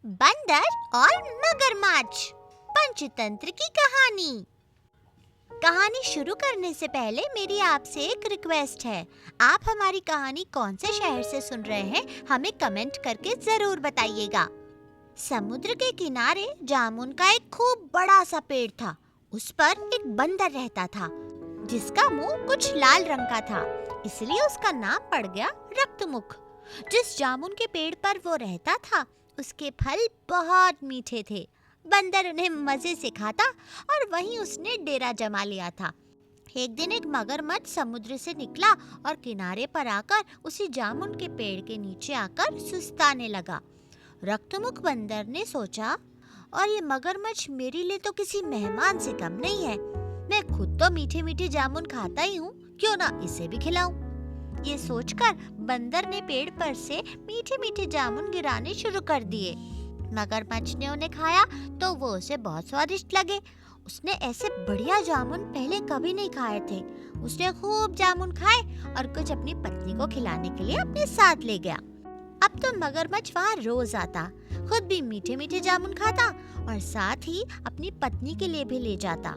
बंदर और मगरमच्छ पंचतंत्र की कहानी। कहानी शुरू करने से पहले मेरी आपसे एक रिक्वेस्ट है। आप हमारी कहानी कौन से शहर से सुन रहे हैं हमें कमेंट करके जरूर बताइएगा। समुद्र के किनारे जामुन का एक खूब बड़ा सा पेड़ था। उस पर एक बंदर रहता था जिसका मुंह कुछ लाल रंग का था, इसलिए उसका नाम पड़ गया रक्तमुख। जिस जामुन के पेड़ पर वो रहता था उसके फल बहुत मीठे थे। बंदर उन्हें मजे से खाता और वहीं उसने डेरा जमा लिया था। एक दिन एक मगरमच्छ समुद्र से निकला और किनारे पर आकर उसी जामुन के पेड़ के नीचे आकर सुस्ताने लगा। रक्तमुख बंदर ने सोचा, और ये मगरमच्छ मेरे लिए तो किसी मेहमान से कम नहीं है। मैं खुद तो मीठे मीठे जामुन खाता ही हूँ, क्यों ना इसे भी खिलाऊं। ये सोचकर बंदर ने पेड़ पर से मीठे मीठे जामुन गिराने शुरू कर दिए। मगरमच्छ ने उन्हें खाया तो वो उसे बहुत स्वादिष्ट लगे। उसने ऐसे बढ़िया जामुन पहले कभी नहीं खाए थे। उसने खूब जामुन खाए और कुछ अपनी पत्नी को खिलाने के लिए अपने साथ ले गया। अब तो मगरमच्छ वहाँ रोज आता, खुद भी मीठे मीठे जामुन खाता और साथ ही अपनी पत्नी के लिए भी ले जाता।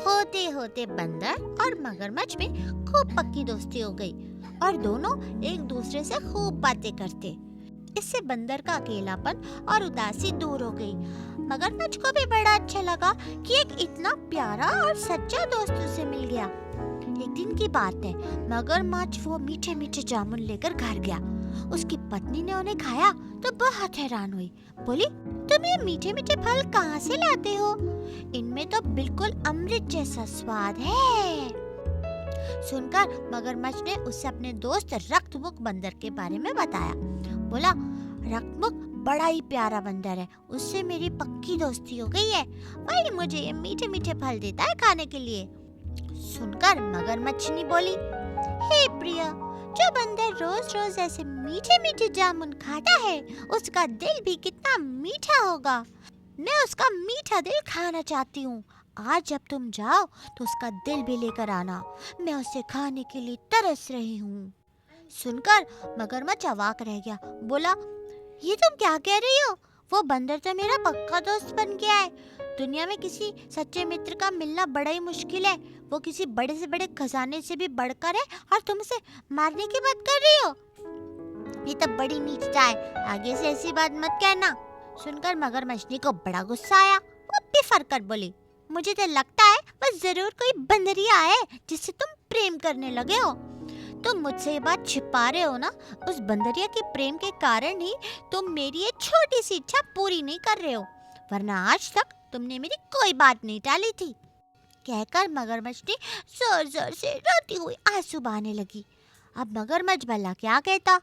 होते होते बंदर और मगरमच्छ में खूब पक्की दोस्ती हो गई और दोनों एक दूसरे से खूब बातें करते। इससे बंदर का अकेलापन और उदासी दूर हो गई। मगरमच्छ को भी बड़ा अच्छा लगा कि एक इतना प्यारा और सच्चा दोस्त उसे मिल गया। एक दिन की बात है, मगरमच्छ वो मीठे मीठे जामुन लेकर घर गया। उसकी पत्नी ने उन्हें खाया तो बहुत हैरान हुई। बोली, तुम ये मीठे मीठे फल कहाँ से लाते हो? इनमें तो बिल्कुल अमृत जैसा स्वाद है। सुनकर मगरमच्छ ने उससे अपने दोस्त रक्तमुख बंदर के बारे में बताया। बोला, रक्तमुख बड़ा ही प्यारा बंदर है, उससे मेरी पक्की दोस्ती हो गई है। वही मुझे ये मीठे मीठे फल देता है खाने के लिए। सुनकर मगरमच्छनी बोली, हे प्रिया, जो बंदर रोज रोज ऐसे मीठे मीठे जामुन खाता है उसका दिल भी कितना मीठा होगा। मैं उसका मीठा दिल खाना चाहती हूँ। आज जब तुम जाओ तो उसका दिल भी लेकर आना, मैं उसे खाने के लिए तरस रही हूँ। सुनकर मगरमच्छ अवाक रह गया। बोला, ये तुम क्या कह रही हो? वो बंदर तो मेरा पक्का दोस्त बन गया है। दुनिया में किसी सच्चे मित्र का मिलना बड़ा ही मुश्किल है। वो किसी बड़े से बड़े खजाने से भी बढ़कर है और तुम उसे मारने की बात कर रही हो। ये तो बड़ी नीचता है, आगे से ऐसी बात मत कहना। सुनकर मगरमच्छनी को बड़ा गुस्सा आया। वो बिफर कर बोली, मुझे तो लगता है बस जरूर कोई बंदरिया है जिससे तुम प्रेम करने लगे हो। तुम मुझसे ये बात छिपा रहे हो ना। उस बंदरिया के प्रेम के कारण ही तुम मेरी ये छोटी सी इच्छा पूरी नहीं कर रहे हो, वरना आज तक तुमने मेरी कोई बात नहीं टाली थी। कहकर मगरमच्छ ने जोर जोर से रोती हुई आंसू बहाने लगी। अब मगरमच्छ भला क्या कहता।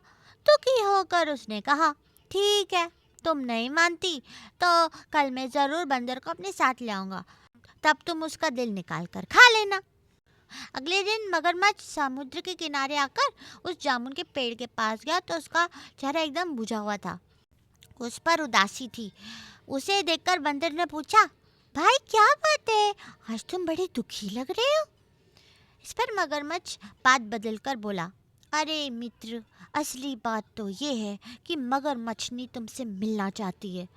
दुखी होकर उसने कहा, ठीक है, तुम नहीं मानती तो कल मैं जरूर बंदर को अपने साथ ले आऊंगा, तब तुम उसका दिल निकाल कर खा लेना। अगले दिन मगरमच्छ समुद्र के किनारे आकर उस जामुन के पेड़ के पास गया तो उसका चेहरा एकदम बुझा हुआ था। उस पर उदासी थी। उसे देखकर बंदर ने पूछा, भाई क्या बात है, आज तुम बड़े दुखी लग रहे हो? इस पर मगरमच्छ बात बदलकर बोला, अरे मित्र, असली बात तो ये है कि मगरमच्छनी तुमसे मिलना चाहती है।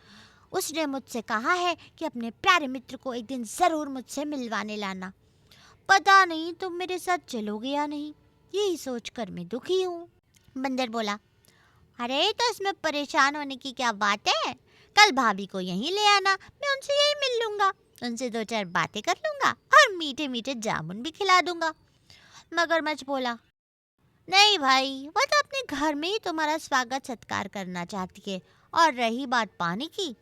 उसने मुझसे कहा है कि अपने प्यारे मित्र को एक दिन जरूर मुझसे मिलवाने लाना। पता नहीं तुम मेरे साथ चलोगे या नहीं, यही सोचकर मैं दुखी हूँ। बंदर बोला, अरे तो इसमें परेशान होने की क्या बात है? कल भाभी को यहीं ले आना, मैं उनसे यहीं मिल लूंगा, उनसे दो चार बातें कर लूंगा और मीठे मीठे जामुन भी खिला दूंगा। मगरमच्छ बोला, नहीं भाई, वो तो अपने घर में ही तुम्हारा स्वागत सत्कार करना चाहती है। और रही बात पानी की,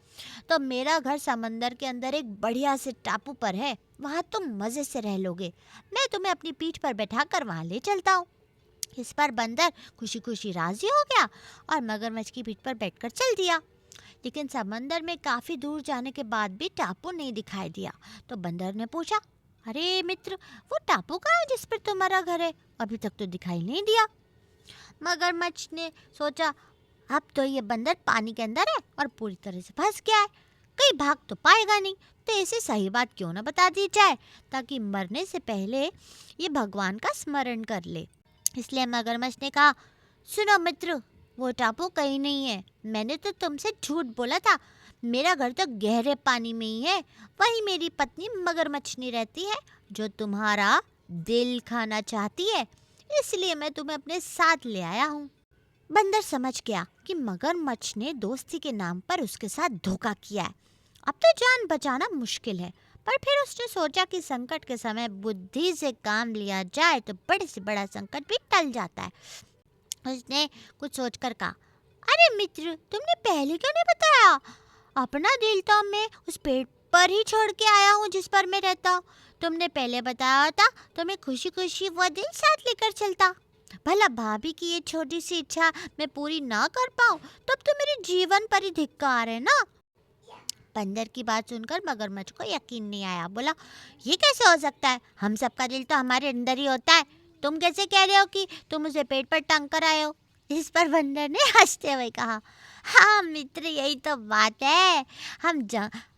तो मेरा घर समंदर के अंदर एक बढ़िया से टापू पर है, वहाँ तुम मजे से रह लोगे। मैं तुम्हें अपनी पीठ पर बैठाकर वहाँ ले चलता हूँ। इस पर बंदर खुशी खुशी राजी हो गया और मगरमच्छ की पीठ पर बैठकर चल दिया। लेकिन समंदर में काफी दूर जाने के बाद भी टापू नहीं दिखाई दिया। तो बंदर ने पूछा, अरे मित्र, वो टापू कहाँ है जिस पर तुम्हारा घर है? अभी तक तो दिखाई नहीं दिया। मगरमच्छ ने सोचा, अब तो ये बंदर पानी के अंदर है और पूरी तरह से फंस गया है, कहीं भाग तो पाएगा नहीं। तो इसे सही बात क्यों ना बता दी जाए, ताकि मरने से पहले ये भगवान का स्मरण कर ले। इसलिए मगरमच्छ ने कहा, सुनो मित्र, वो टापू कहीं नहीं है। मैंने तो तुमसे झूठ बोला था। मेरा घर तो गहरे पानी में ही है। वही मेरी पत्नी मगरमच्छनी रहती है जो तुम्हारा दिल खाना चाहती है। इसलिए मैं तुम्हें अपने साथ ले आया हूँ। बंदर समझ गया कि मगरमच्छ ने दोस्ती के नाम पर उसके साथ धोखा किया है। अब तो जान बचाना मुश्किल है, पर फिर उसने सोचा कि संकट के समय बुद्धि से काम लिया जाए तो बड़े से बड़ा संकट भी टल जाता है। उसने कुछ सोचकर कहा, अरे मित्र, तुमने पहले क्यों नहीं बताया? अपना दिल तो मैं उस पेड़ पर ही छोड़ के आया हूँ जिस पर मैं रहता हूँ। तुमने पहले बताया होता तो मैं खुशी खुशी वो दिल साथ लेकर चलता। भला भाभी की ये छोटी सी इच्छा मैं पूरी ना कर पाऊँ तब तो मेरे जीवन पर ही धिक्कार है ना। बंदर की बात सुनकर मगरमच्छ को यकीन नहीं आया। बोला, ये कैसे हो सकता है? हम सबका दिल तो हमारे अंदर ही होता है। तुम कैसे कह रहे हो कि तुम उसे पेट पर टांग कर आए हो? इस पर बंदर ने हंसते हुए कहा, हाँ मित्र, यही तो बात है।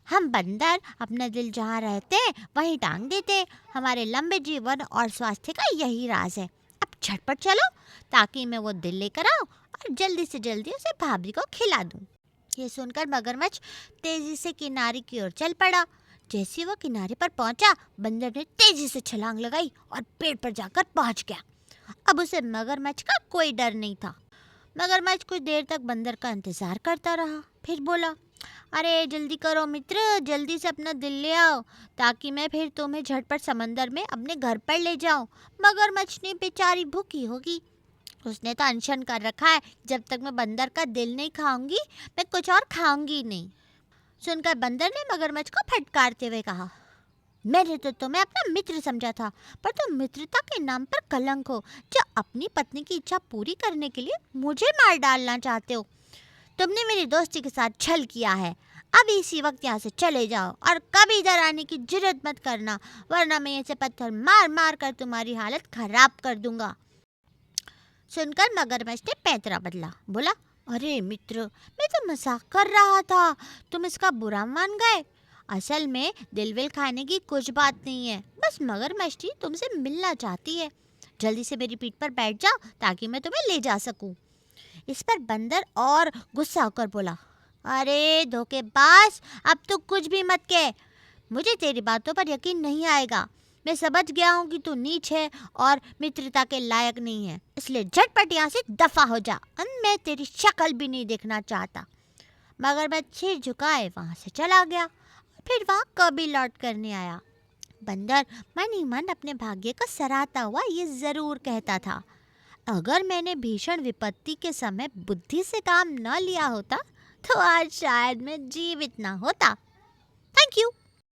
हम बंदर अपना दिल जहाँ रहते हैं वहीं टांग देते। हमारे लंबे जीवन और स्वास्थ्य का यही राज है। अब झटपट चलो ताकि मैं वो दिल लेकर आऊँ और जल्दी से जल्दी उसे भाभी को खिला दूँ। ये सुनकर मगरमच्छ तेजी से किनारे की ओर चल पड़ा। जैसे वो किनारे पर पहुंचा, बंदर ने तेजी से छलांग लगाई और पेड़ पर जाकर पहुंच गया। अब उसे मगरमच्छ का कोई डर नहीं था। मगरमच्छ कुछ देर तक बंदर का इंतजार करता रहा, फिर बोला, अरे जल्दी करो मित्र, जल्दी से अपना दिल ले आओ ताकि मैं फिर तुम्हें झटपट समंदर में अपने घर पर ले जाऊं। मगरमच्छ ने बेचारी भूखी होगी, उसने तो अनशन कर रखा है, जब तक मैं बंदर का दिल नहीं खाऊंगी मैं कुछ और खाऊंगी नहीं। सुनकर बंदर ने मगरमच्छ को फटकारते हुए कहा, मैंने तो तुम्हें अपना मित्र समझा था, पर तुम मित्रता के नाम पर कलंक हो, जो अपनी पत्नी की इच्छा पूरी करने के लिए मुझे मार डालना चाहते हो। तुमने मेरी दोस्ती के साथ छल किया है। अब इसी वक्त यहाँ से चले जाओ और कभी इधर आने की जुर्रत मत करना, वरना मैं ऐसे पत्थर मार मार कर तुम्हारी हालत खराब कर दूंगा। सुनकर मगरमच्छ ने पैंतरा बदला, बोला, अरे मित्र, मैं तो मजाक कर रहा था, तुम इसका बुरा मान गए। असल में दिलविल खाने की कुछ बात नहीं है, बस मगरमच्छी तुमसे मिलना चाहती है। जल्दी से मेरी पीठ पर बैठ जाओ ताकि मैं तुम्हें ले जा सकूं। इस पर बंदर और गुस्सा होकर बोला, अरे धोखेबाज, अब तो कुछ भी मत कह। मुझे तेरी बातों पर यकीन नहीं आएगा। मैं समझ गया हूँ कि तू नीच है और मित्रता के लायक नहीं है, इसलिए झटपट यहाँ से दफा हो जा। मैं तेरी शक्ल भी नहीं देखना चाहता। मगरमच्छ सिर झुकाए वहाँ से चला गया, फिर वहाँ कभी लौट कर नहीं आया। बंदर मन ही मन अपने भाग्य को सराहता हुआ ये जरूर कहता था, अगर मैंने भीषण विपत्ति के समय बुद्धि से काम न लिया होता तो आज शायद मैं जीवित ना होता।